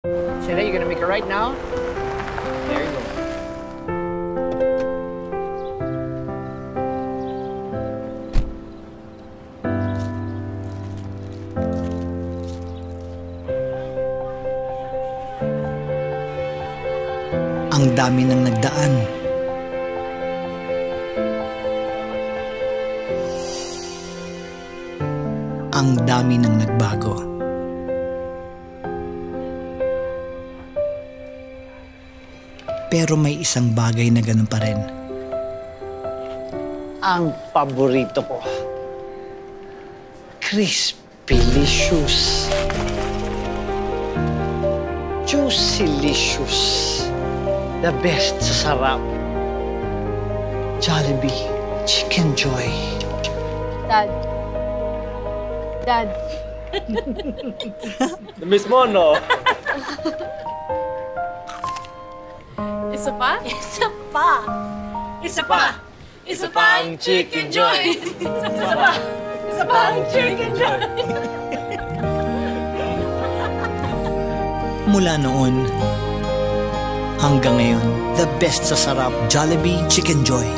Sheila, you're gonna make it right now? There you go. Ang dami nang nagdaan. Ang dami nang nagbago. Pero may isang bagay na ganun pa rin. Ang paborito ko. Crispy-licious. Juicy-licious. The best sa sarap. Jollibee Chicken Joy. Dad. Dad. Miss mo, no? Isa pa? Isa pa! Isa pa! Isa pa ang Chicken Joy! Isa pa! Isa pa ang Chicken Joy! Mula noon hanggang ngayon, the best sa sarap, Jollibee Chicken Joy.